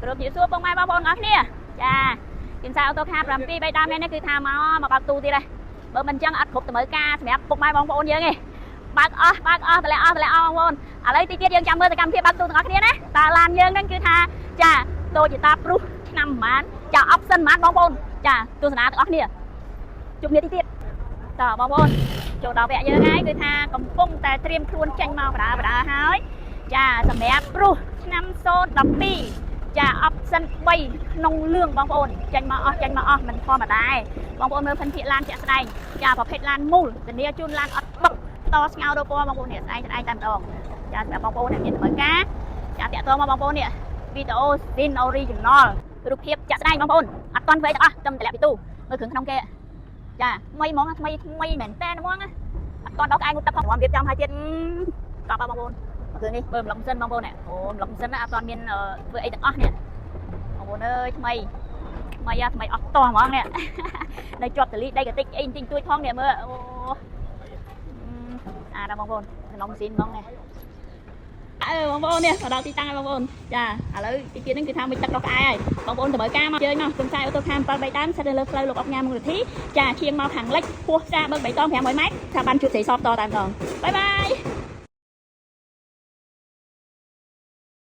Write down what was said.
គ្រប់ជាសួរបងម៉ែបងប្អូនអរគ្នាចាជំសាអូតូខា7 3តាមនេះគឺថាមកបើកទូទៀតដែរបើមិនអញ្ចឹងអត់គ្រប់តម្រូវការសម្រាប់ពុកម៉ែបងប្អូនយើងទេបើកអស់តម្លាក់អស់បងប្អូនឥឡូវទីទៀតយើងចាំមើលសកម្មភាពបើកទូទាំងអស់គ្នាណាតើឡានយើងហ្នឹងគឺថាចាតូចតាព្រុសឆ្នាំប្រហែលចាអបសិនប្រហែលបងប្អូនចាទស្សនាទាំងអស់គ្នាជុំគ្នាទីទៀតតើបងប្អូនចូលដល់វគ្គយើងហើយគឺថាកំពុងតែត្រៀមខ្លួនចេញមកបដាហើយចាសម្រាប់ព្រុសឆ្នាំ012ចាអបសិន3ក្នុងលឿងបងប្អូនចេញមកអស់មិនធម្មតាទេបងប្អូនមើលភិនភាគឡានជាក់ស្ដែងចាប្រភេទឡានមូលធានាជូនឡានអត់បឹកតស្ងោរពណ៌បងប្អូននេះស្ដែងតែម្ដងចាសម្រាប់បងប្អូនមានតម្រូវការចាតាក់ទងមកបងប្អូននេះវីដេអូ Sin Original រូបភាពចាក់ស្ដែងបងប្អូនអត់ទាន់ធ្វើទាំងអស់ចាំតម្លាក់ពីទូមើលគ្រឿងក្នុងគេចាថ្មីហ្មងថ្មីមែនតើហ្មងអត់ទាន់ដល់ក្អែងងូតទឹកផងរៀបចំឲ្យទៀតតបបងប្អូនគ្រឿងនេះបើម្លឹងសិនបងប្អូននេះអូម្លឹងសិនអត់ទាន់មានធ្វើអីទាំងអស់នេះបងប្អូនអើយថ្មីអស់តោះហ្មងនេះនៅជាប់តលីដីកតិចអីទិញទួយផងនេះមើលអូដល់បងប្អូនក្នុងស៊ីនហ្មងនេះបងប្អូននេះមកដល់ទីតាំងហើយបងប្អូនចាឥឡូវទីទៀតហ្នឹងគឺថាមិនទឹកដល់ក្អែហើយបងប្អូនតម្រូវការមកជើញមកក្រុមខ្សែអូតូខា7 3ដើមស្ថិតនៅលើផ្លូវលោកអុកញ៉ាមងរធីចាឈៀងមកខាងលិចពោះផ្សារបឹងបៃតង500ម៉ែត្រថាបានជួបស្រីសតតតែម្ដងបាយ